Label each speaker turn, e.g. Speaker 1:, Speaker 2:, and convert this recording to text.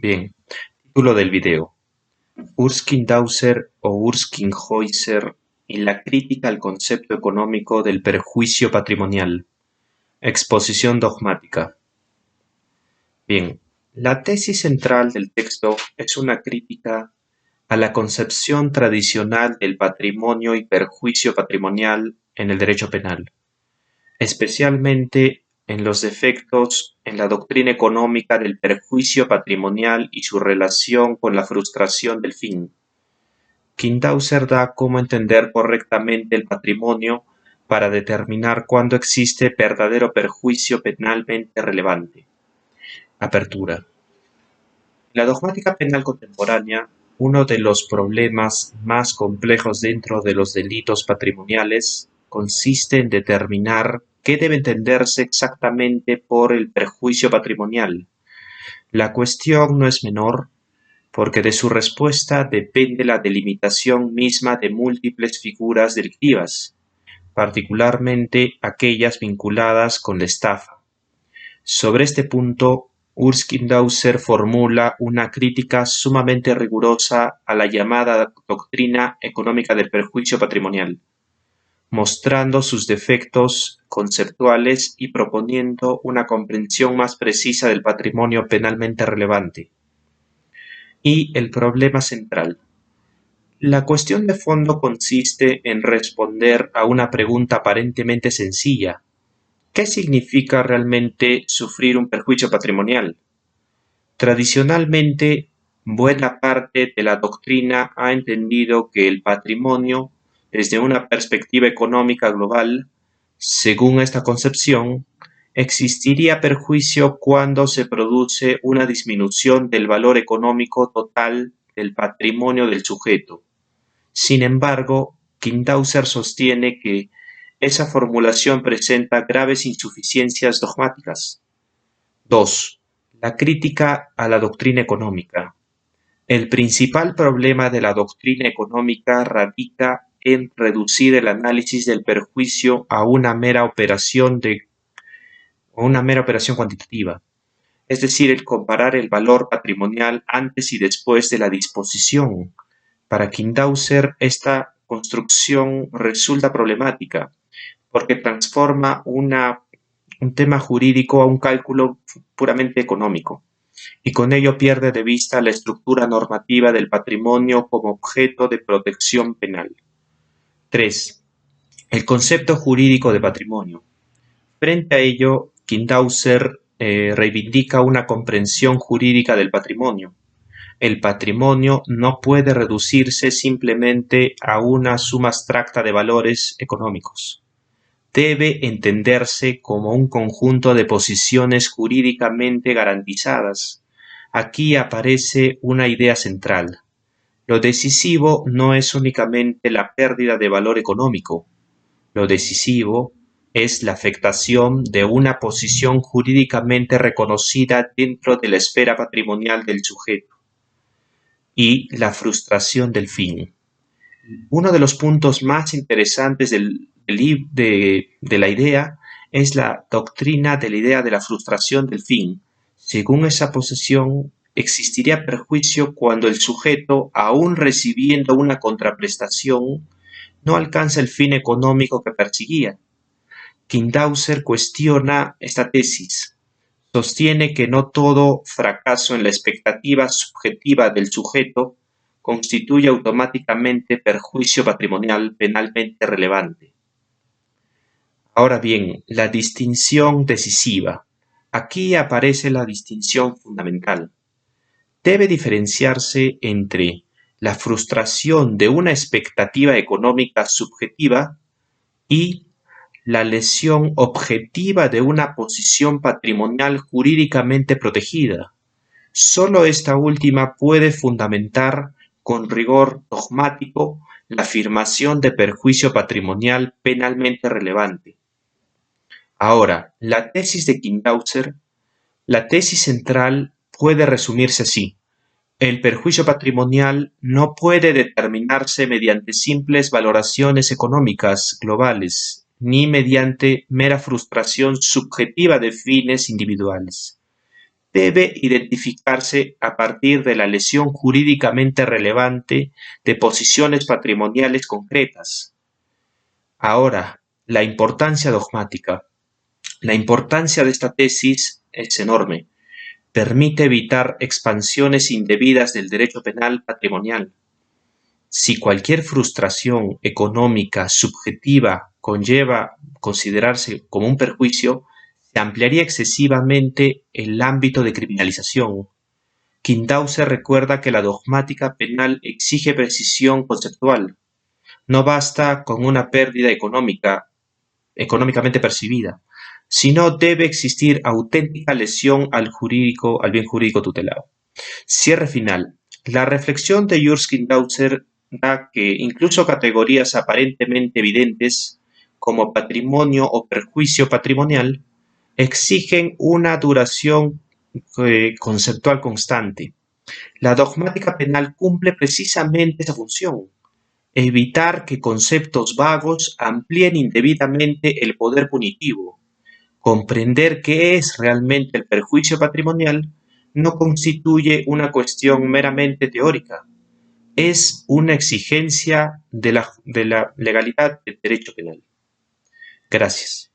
Speaker 1: Bien, título del video: Urskin-Dauser o Urskin-Heuser y la crítica al concepto económico del perjuicio patrimonial. Exposición dogmática. Bien, la tesis central del texto es una crítica a la concepción tradicional del patrimonio y perjuicio patrimonial en el derecho penal, especialmente en los defectos en la doctrina económica del perjuicio patrimonial y su relación con la frustración del fin. Kindauser da cómo entender correctamente el patrimonio para determinar cuándo existe verdadero perjuicio penalmente relevante. Apertura. En la dogmática penal contemporánea, uno de los problemas más complejos dentro de los delitos patrimoniales consiste en determinar qué debe entenderse exactamente por el perjuicio patrimonial. La cuestión no es menor, porque de su respuesta depende la delimitación misma de múltiples figuras delictivas, particularmente aquellas vinculadas con la estafa. Sobre este punto, Urskin-Dauser formula una crítica sumamente rigurosa a la llamada doctrina económica del perjuicio patrimonial, mostrando sus defectos conceptuales y proponiendo una comprensión más precisa del patrimonio penalmente relevante. Y el problema central. La cuestión de fondo consiste en responder a una pregunta aparentemente sencilla: ¿qué significa realmente sufrir un perjuicio patrimonial? Tradicionalmente, buena parte de la doctrina ha entendido que el patrimonio, desde una perspectiva económica global, según esta concepción, existiría perjuicio cuando se produce una disminución del valor económico total del patrimonio del sujeto. Sin embargo, Kindauser sostiene que esa formulación presenta graves insuficiencias dogmáticas. 2. La crítica a la doctrina económica. El principal problema de la doctrina económica radica en reducir el análisis del perjuicio a una mera operación cuantitativa, es decir, el comparar el valor patrimonial antes y después de la disposición. Para Kindauser, esta construcción resulta problemática, porque transforma un tema jurídico a un cálculo puramente económico, y con ello pierde de vista la estructura normativa del patrimonio como objeto de protección penal. 3. El concepto jurídico de patrimonio. Frente a ello, Kindauser reivindica una comprensión jurídica del patrimonio. El patrimonio no puede reducirse simplemente a una suma abstracta de valores económicos. Debe entenderse como un conjunto de posiciones jurídicamente garantizadas. Aquí aparece una idea central. Lo decisivo no es únicamente la pérdida de valor económico. Lo decisivo es la afectación de una posición jurídicamente reconocida dentro de la esfera patrimonial del sujeto y la frustración del fin. Uno de los puntos más interesantes de la idea es la doctrina de la idea de la frustración del fin. Según esa posición, existiría perjuicio cuando el sujeto, aun recibiendo una contraprestación, no alcanza el fin económico que perseguía. Kindauser cuestiona esta tesis. Sostiene que no todo fracaso en la expectativa subjetiva del sujeto constituye automáticamente perjuicio patrimonial penalmente relevante. Ahora bien, la distinción decisiva. Aquí aparece la distinción fundamental. Debe diferenciarse entre la frustración de una expectativa económica subjetiva y la lesión objetiva de una posición patrimonial jurídicamente protegida. Solo esta última puede fundamentar con rigor dogmático la afirmación de perjuicio patrimonial penalmente relevante. Ahora, la tesis de Kindauser, la tesis central puede resumirse así: el perjuicio patrimonial no puede determinarse mediante simples valoraciones económicas globales, ni mediante mera frustración subjetiva de fines individuales. debe identificarse a partir de la lesión jurídicamente relevante de posiciones patrimoniales concretas. Ahora, la importancia dogmática. La importancia de esta tesis es enorme. Permite evitar expansiones indebidas del derecho penal patrimonial. Si cualquier frustración económica subjetiva conlleva considerarse como un perjuicio, se ampliaría excesivamente el ámbito de criminalización. Quindauce recuerda que la dogmática penal exige precisión conceptual. No basta con una pérdida económicamente percibida, sino debe existir auténtica lesión al bien jurídico tutelado. Cierre final. La reflexión de Jules Quindaucer da que incluso categorías aparentemente evidentes como patrimonio o perjuicio patrimonial exigen una duración conceptual constante. La dogmática penal cumple precisamente esa función: evitar que conceptos vagos amplíen indebidamente el poder punitivo. Comprender qué es realmente el perjuicio patrimonial no constituye una cuestión meramente teórica, es una exigencia de la legalidad del derecho penal. Gracias.